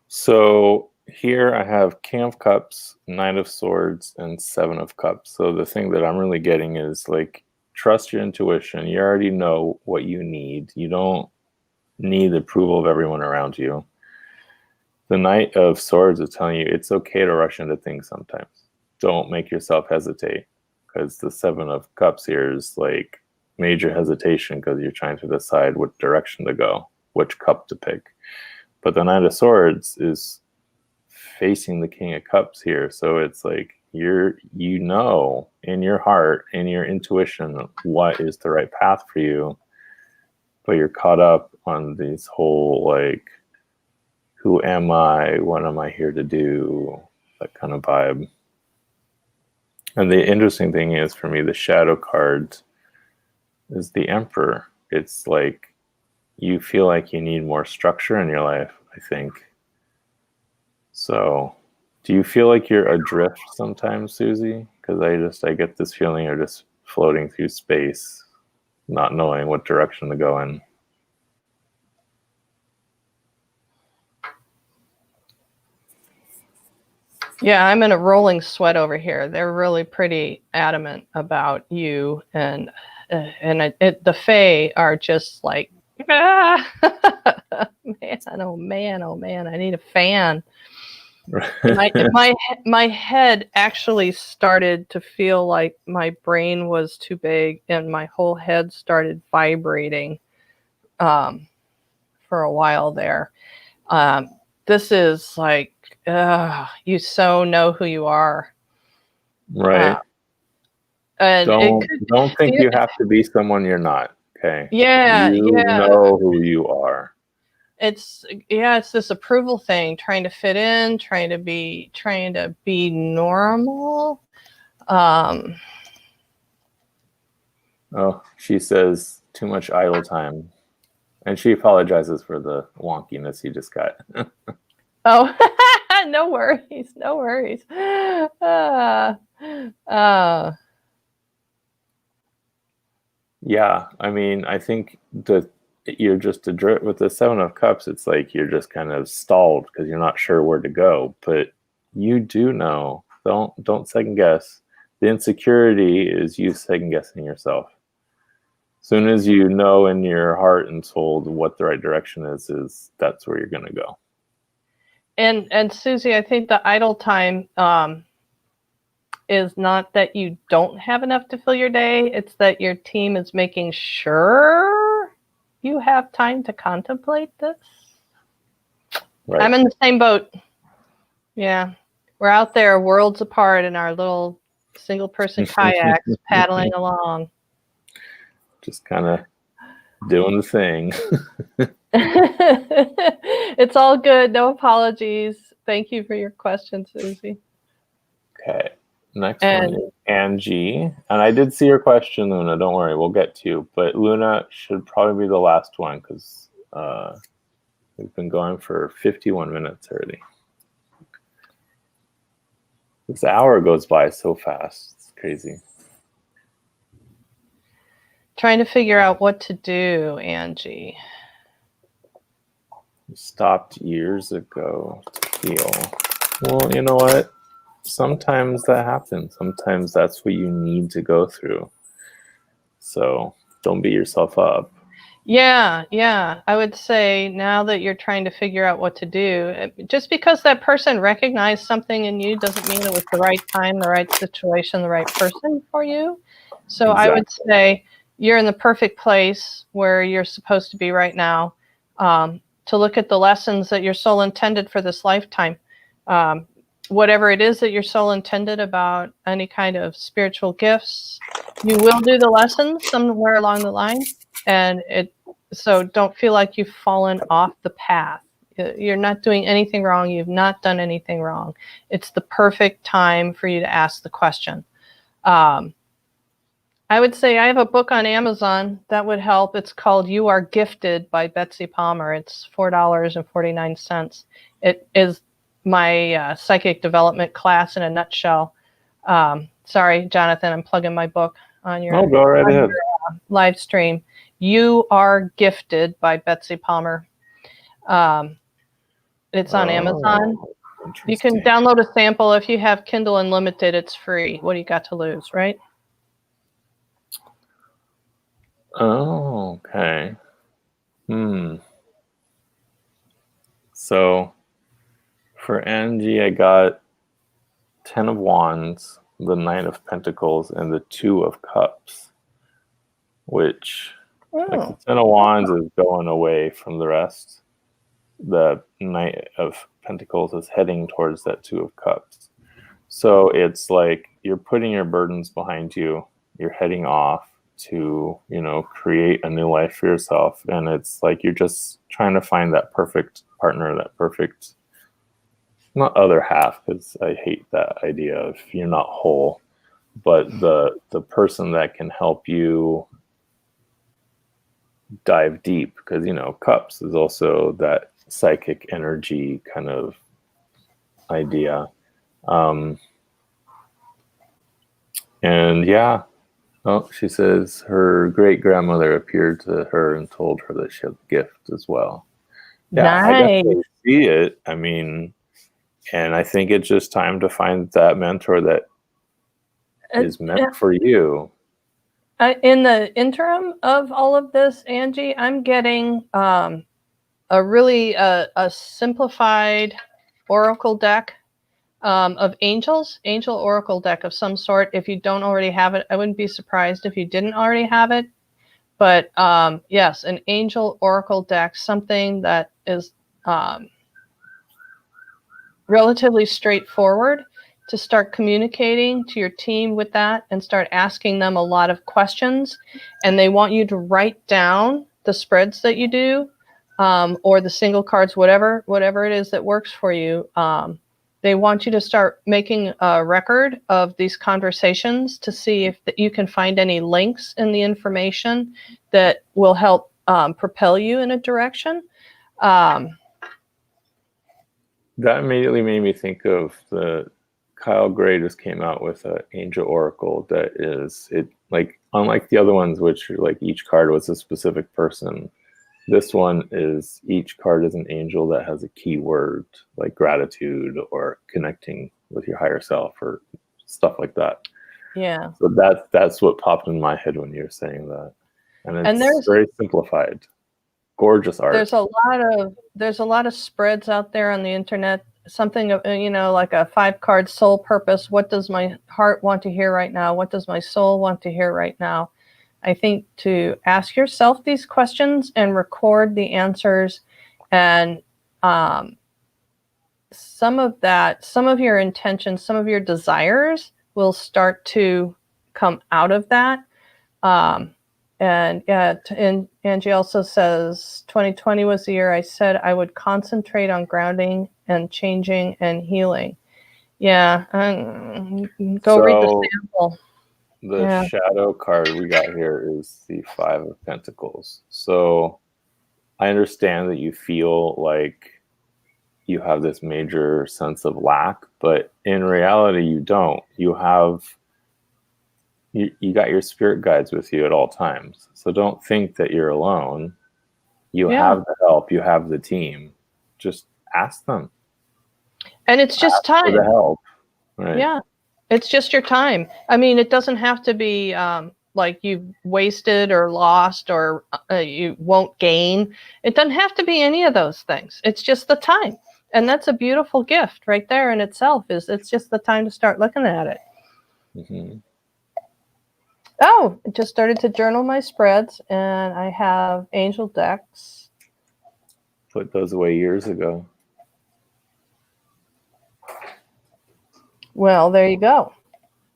So here I have King of Cups, Knight of Swords, and Seven of Cups. So the thing that I'm really getting is like trust your intuition. You already know what you need. You don't need the approval of everyone around you. The Knight of Swords is telling you it's okay to rush into things sometimes. Don't make yourself hesitate, because the Seven of Cups here is like major hesitation because you're trying to decide what direction to go, which cup to pick. But the Knight of Swords is facing the King of Cups here, so it's like you know in your heart, in your intuition, what is the right path for you, but you're caught up on these whole like, who am I? What am I here to do? That kind of vibe. And the interesting thing is, for me, the shadow card is the Emperor. It's like you feel like you need more structure in your life, I think. So, do you feel like you're adrift sometimes, Susie? Because I get this feeling you're just floating through space, not knowing what direction to go in. Yeah, I'm in a rolling sweat over here. They're really pretty adamant about you, and the Fae are just like, ah! Man, oh man, oh man, I need a fan. My head actually started to feel like my brain was too big, and my whole head started vibrating for a while there. This is like, you so know who you are, Right. and don't think you have to be someone you're not. Okay. Yeah, You know who you are. It's this approval thing, trying to fit in, trying to be normal. Um, Oh, she says too much idle time. And she apologizes for the wonkiness you just got. oh, no worries. No worries. Uh, Yeah, I mean, I think that you're just with the Seven of Cups, it's like you're just kind of stalled because you're not sure where to go. But you do know. Don't second guess. The insecurity is you second guessing yourself. Soon as you know in your heart and soul what the right direction is that's where you're gonna go. and Susie, I think the idle time is not that you don't have enough to fill your day. It's that your team is making sure you have time to contemplate this. Right. I'm in the same boat. Yeah. We're out there worlds apart in our little single person kayaks paddling along. Just kind of doing the thing. It's all good. No apologies. Thank you for your question, Susie. Okay. Next one is Angie. And I did see your question, Luna. Don't worry, we'll get to you. But Luna should probably be the last one because we've been going for 51 minutes already. This hour goes by so fast. It's crazy. Trying to figure out what to do, Angie. Stopped years ago to heal. Well, you know what? Sometimes that happens. Sometimes that's what you need to go through. So don't beat yourself up. Yeah. I would say now that you're trying to figure out what to do, just because that person recognized something in you doesn't mean it was the right time, the right situation, the right person for you. So exactly. I would say you're in the perfect place where you're supposed to be right now, to look at the lessons that your soul intended for this lifetime. Whatever it is that your soul intended about any kind of spiritual gifts, you will do the lessons somewhere along the line. And so don't feel like you've fallen off the path. You're not doing anything wrong. You've not done anything wrong. It's the perfect time for you to ask the question. I would say I have a book on Amazon that would help. It's called You Are Gifted by Betsy Palmer. It's $4.49. It is my psychic development class in a nutshell. Sorry, Jonathan, I'm plugging my book on your, go right ahead. Live stream. You Are Gifted by Betsy Palmer. It's on Amazon. You can download a sample. If you have Kindle Unlimited, it's free. What do you got to lose, right? Oh, okay. So for Angie, I got 10 of Wands, the Knight of Pentacles, and the 2 of Cups, which like the 10 of Wands is going away from the rest. The Knight of Pentacles is heading towards that 2 of Cups. So it's like you're putting your burdens behind you. You're heading off to, create a new life for yourself. And it's like you're just trying to find that perfect partner, that perfect, not other half, because I hate that idea of you're not whole, but the person that can help you dive deep, because Cups is also that psychic energy kind of idea. And yeah, she says her great grandmother appeared to her and told her that she had a gift as well. Yeah, nice. I definitely see it. I mean, and I think it's just time to find that mentor that is meant for you. In the interim of all of this, Angie, I'm getting a really a simplified oracle deck of angel oracle deck of some sort. If you don't already have it, I wouldn't be surprised if you didn't already have it. But yes, an angel oracle deck, something that is relatively straightforward to start communicating to your team with that and start asking them a lot of questions. And they want you to write down the spreads that you do, or the single cards, whatever it is that works for you. They want you to start making a record of these conversations to see if you can find any links in the information that will help propel you in a direction. That immediately made me think of Kyle Gray just came out with an Angel Oracle that is, it like, unlike the other ones, which like each card was a specific person, this one is each card is an angel that has a keyword like gratitude or connecting with your higher self or stuff like that. Yeah. So that's what popped in my head when you were saying that. And it's very simplified. Gorgeous art. There's a lot of spreads out there on the internet. Something of, like a 5-card soul purpose. What does my heart want to hear right now? What does my soul want to hear right now? I think to ask yourself these questions and record the answers, and some of your intentions, some of your desires will start to come out of that. And Angie also says 2020 was the year I said I would concentrate on grounding and changing and healing. Yeah, read the sample. The shadow card we got here is the 5 of Pentacles. So I understand that you feel like you have this major sense of lack, but in reality you don't. You got your spirit guides with you at all times. So don't think that you're alone. You have the help, you have the team. Just ask them. And it's just time. For the help. Right? Yeah. It's just your time. I mean, it doesn't have to be like you've wasted or lost or you won't gain. It doesn't have to be any of those things. It's just the time. And that's a beautiful gift right there in itself. It's just the time to start looking at it. Mm-hmm. Oh, I just started to journal my spreads, and I have angel decks. Put those away years ago. Well, there you go.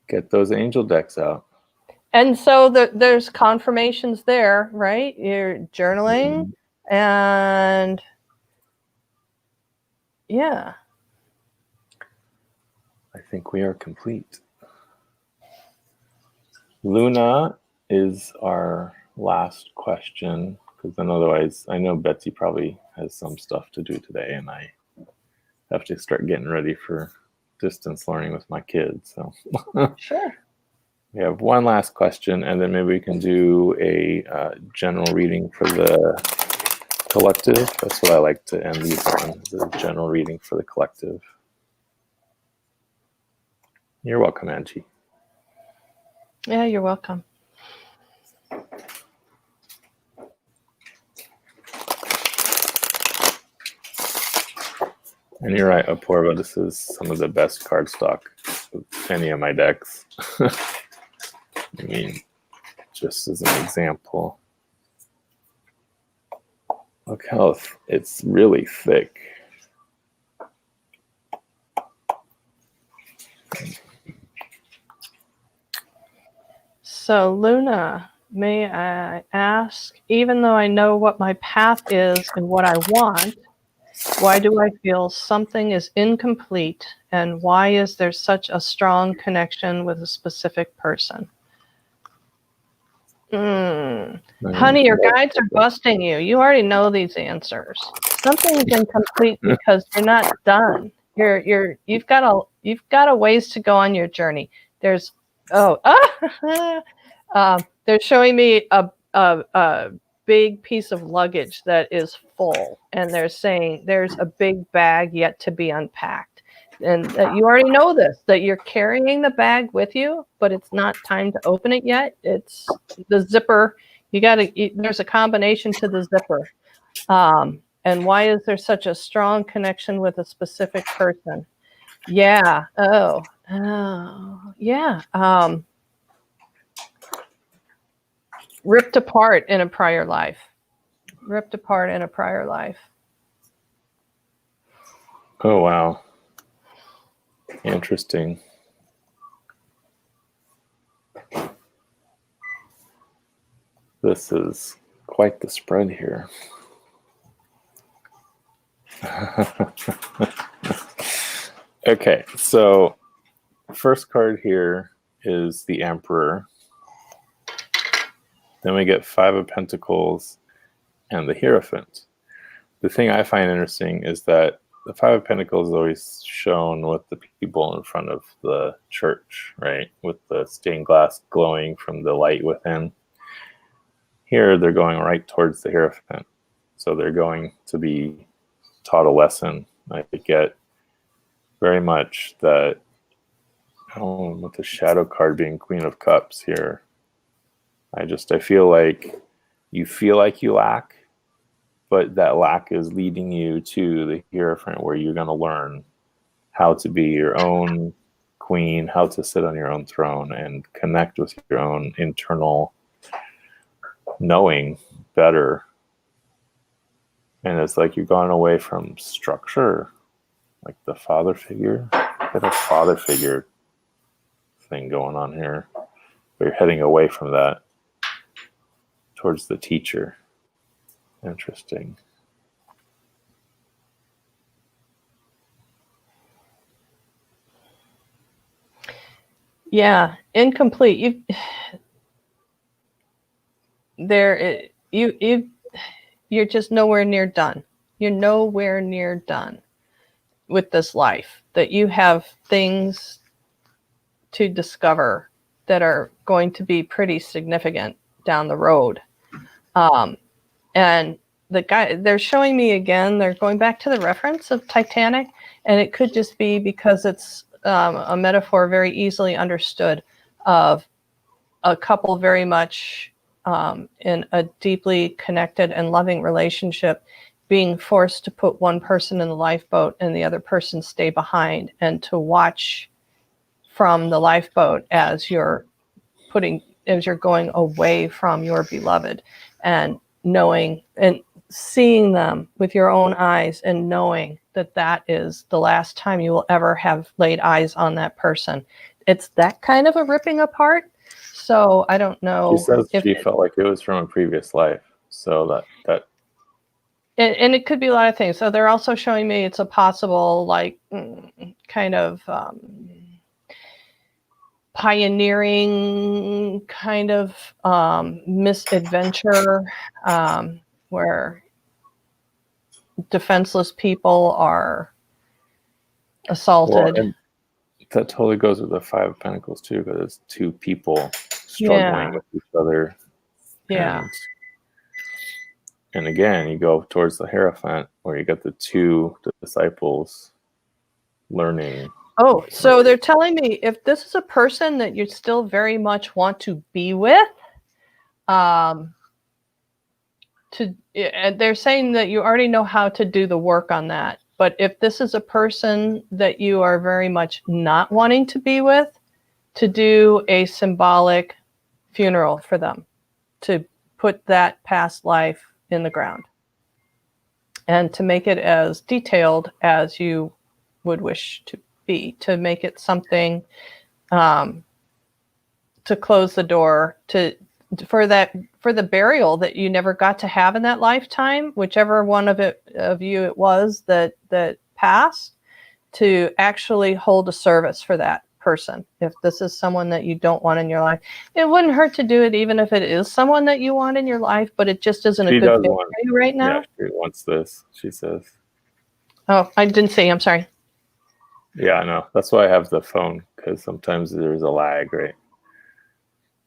Get those angel decks out. And so there's confirmations there, right? You're journaling, and yeah. I think we are complete. Luna is our last question, because then otherwise I know Betsy probably has some stuff to do today, and I have to start getting ready for distance learning with my kids. So Sure. We have one last question, and then maybe we can do a general reading for the collective. That's what I like to end these on, the general reading for the collective. You're welcome, Angie. Yeah, you're welcome. And you're right, Apoorva, this is some of the best cardstock of any of my decks. I mean, just as an example. Look how it's really thick. So, Luna, may I ask, even though I know what my path is and what I want, why do I feel something is incomplete, and why is there such a strong connection with a specific person? Honey, your guides are busting you. You already know these answers. Something is incomplete because you're not done. You've got a ways to go on your journey. They're showing me a big piece of luggage that is full, and they're saying there's a big bag yet to be unpacked, and that you already know this, that you're carrying the bag with you, but it's not time to open it yet. It's the zipper. There's a combination to the zipper. And why is there such a strong connection with a specific person? Yeah. Oh, yeah. Ripped apart in a prior life. Oh, wow. Interesting. This is quite the spread here. Okay, so first card here is the Emperor. Then we get Five of Pentacles and the Hierophant. The thing I find interesting is that the Five of Pentacles is always shown with the people in front of the church, right? With the stained glass glowing from the light within. Here, they're going right towards the Hierophant. So they're going to be taught a lesson. I get very much that, with the Shadow card being Queen of Cups here, I feel like you lack, but that lack is leading you to the Hierophant, where you're going to learn how to be your own queen, how to sit on your own throne and connect with your own internal knowing better. And it's like you're going away from structure, like the father figure. Got a father figure thing going on here. But you're heading away from that towards the teacher. Interesting. Yeah, incomplete. You're just nowhere near done. You're nowhere near done with this life. That you have things to discover that are going to be pretty significant down the road. And they're showing me again, they're going back to the reference of Titanic, and it could just be because it's a metaphor very easily understood of a couple very much in a deeply connected and loving relationship being forced to put one person in the lifeboat and the other person stay behind, and to watch from the lifeboat as you're going away from your beloved, and knowing and seeing them with your own eyes, and knowing that that is the last time you will ever have laid eyes on that person. It's that kind of a ripping apart. So I don't know. She says she felt like it was from a previous life. So that and it could be a lot of things. So they're also showing me it's a possible, like, kind of pioneering kind of misadventure, where defenseless people are assaulted. and that totally goes with the Five of Pentacles too, because it's two people struggling with each other. Yeah. And again, you go towards the Hierophant, where you get the two disciples learning. Oh, so they're telling me if this is a person that you still very much want to be with, they're saying that you already know how to do the work on that. But if this is a person that you are very much not wanting to be with, to do a symbolic funeral for them, to put that past life in the ground, and to make it as detailed as you would wish to be, to make it something, to close the door for the burial that you never got to have in that lifetime, whichever one of you it was that passed, to actually hold a service for that person. If this is someone that you don't want in your life, it wouldn't hurt to do it, even if it is someone that you want in your life, but it just isn't a good fit for you right now. Yeah, she wants this, she says. Oh, I didn't see. I'm sorry. Yeah, I know. That's why I have the phone, because sometimes there's a lag, right?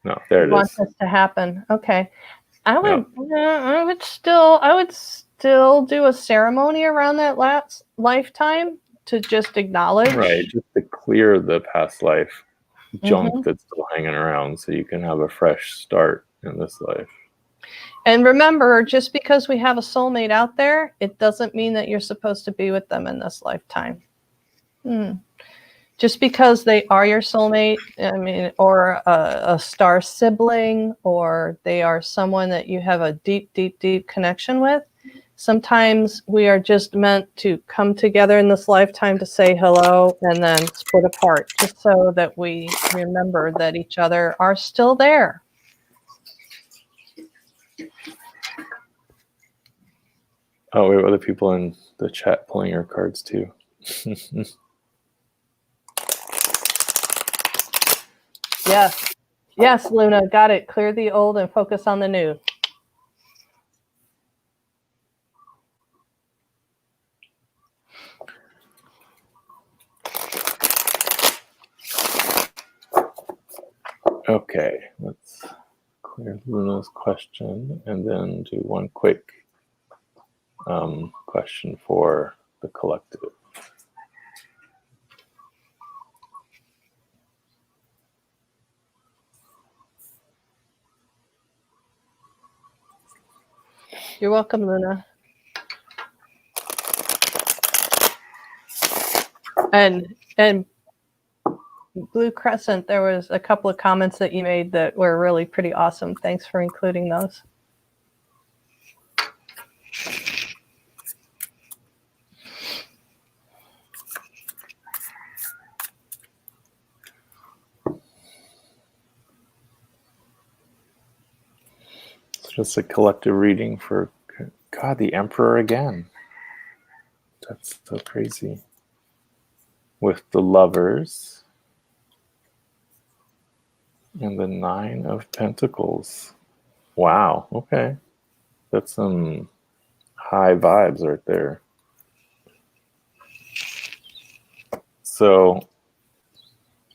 No, there it is. Want this to happen. Okay. I would still do a ceremony around that last lifetime to just acknowledge. Right, just to clear the past life junk that's still hanging around, so you can have a fresh start in this life. And remember, just because we have a soulmate out there, it doesn't mean that you're supposed to be with them in this lifetime. Just because they are your soulmate, or a star sibling, or they are someone that you have a deep, deep, deep connection with, sometimes we are just meant to come together in this lifetime to say hello and then split apart, just so that we remember that each other are still there. Oh, we have other people in the chat pulling your cards too. Yes. Yes, Luna, got it. Clear the old and focus on the new. Okay, let's clear Luna's question and then do one quick question for the collective. You're welcome, Luna. And Blue Crescent, there was a couple of comments that you made that were really pretty awesome. Thanks for including those. It's just a collective reading for God, the Emperor again. That's so crazy. With the Lovers and the Nine of Pentacles. Wow, okay. That's some high vibes right there. So,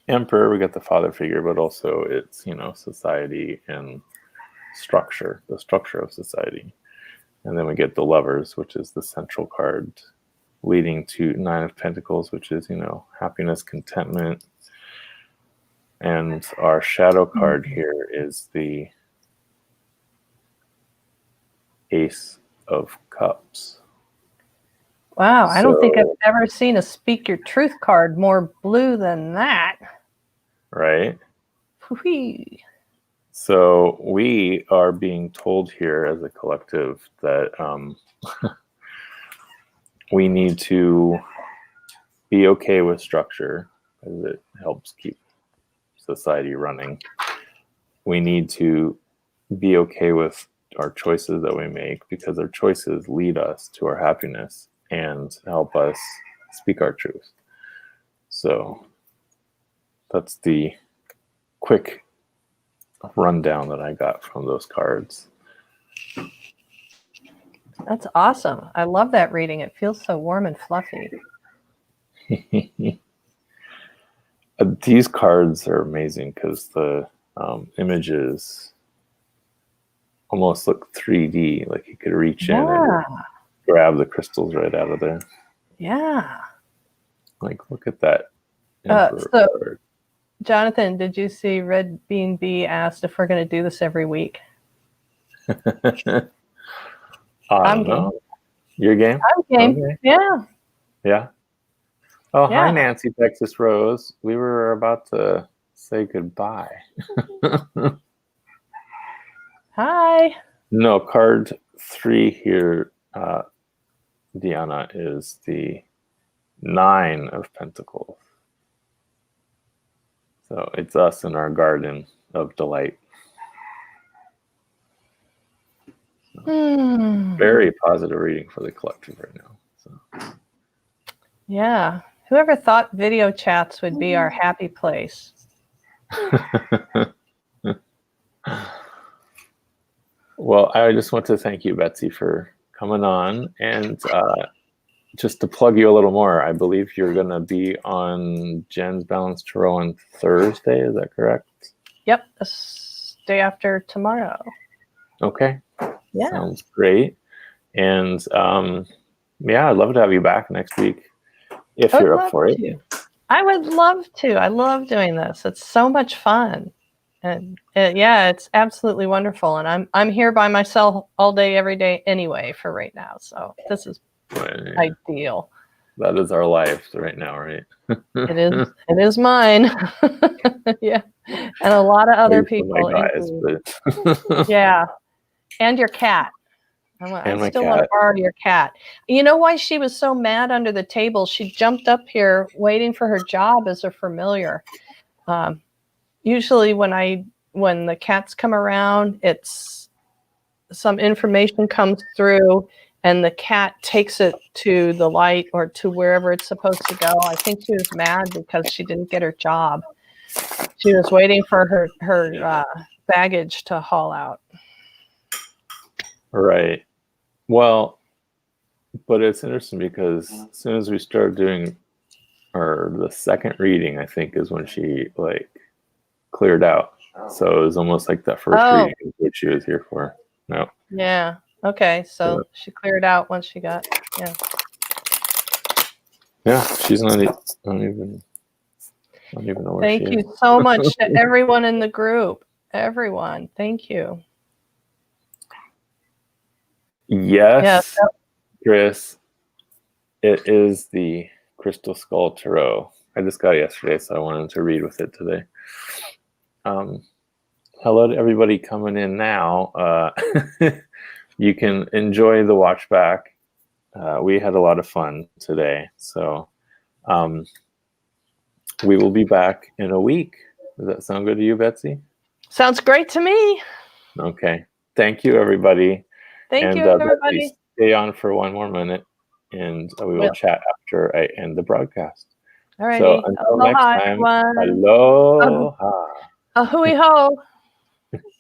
Emperor, we got the father figure, but also it's, society and structure, the structure of society. And then we get the Lovers, which is the central card, leading to Nine of Pentacles, which is, happiness, contentment. And our shadow card here is the Ace of Cups. Wow, I don't think I've ever seen a Speak Your Truth card more blue than that. Right? Whee. So we are being told here as a collective that we need to be okay with structure because it helps keep society running. We need to be okay with our choices that we make because our choices lead us to our happiness and help us speak our truth. So that's the quick rundown that I got from those cards. That's awesome. I love that reading. It feels so warm and fluffy. These cards are amazing because the images almost look 3D, like you could reach in and grab the crystals right out of there. Yeah. Like, look at that. So, Jonathan, did you see Red Bean B asked if we're going to do this every week? I'm game. Your game? I'm game. Okay. Yeah. Yeah. Oh, yeah. Hi, Nancy, Texas Rose. We were about to say goodbye. Hi. No, card 3 here, Deanna, is the Nine of Pentacles. So it's us in our garden of delight. Very positive reading for the collective right now. So. Yeah. Whoever thought video chats would be our happy place? Well, I just want to thank you, Betsy, for coming on. And just to plug you a little more, I believe you're going to be on Jen's Balanced Tarot on Thursday. Is that correct? Yep. This day after tomorrow. Okay. Yeah. Sounds great. And I'd love to have you back next week if you're up for it. I would love to. I love doing this. It's so much fun. And it's absolutely wonderful. And I'm here by myself all day, every day anyway for right now. So this is ideal. That is our life right now, right? It is mine. Yeah. And a lot of other people. Guys, but yeah. And your cat. I still want to borrow your cat. You know why she was so mad under the table? She jumped up here waiting for her job as a familiar. Usually when the cats come around, it's some information comes through and the cat takes it to the light or to wherever it's supposed to go. I think she was mad because she didn't get her job. She was waiting for her baggage to haul out. Right. Well, but it's interesting because as soon as we started doing, or the second reading, I think, is when she like cleared out. So it was almost like that first reading is what she was here for. No. Yeah. Okay. So she cleared out once she got. Yeah. Yeah. She's not even. I don't even know where she is. Thank you so much to everyone in the group. Everyone. Thank you. Yes, Chris. It is the Crystal Skull Tarot. I just got it yesterday, so I wanted to read with it today. Hello to everybody coming in now. You can enjoy the watch back. We had a lot of fun today, so we will be back in a week. Does that sound good to you, Betsy? Sounds great to me. Okay. Thank you, everybody. Thank you, everybody. Betsy, stay on for one more minute, and we will chat after I end the broadcast. All righty. So until next time, aloha. A hui ho.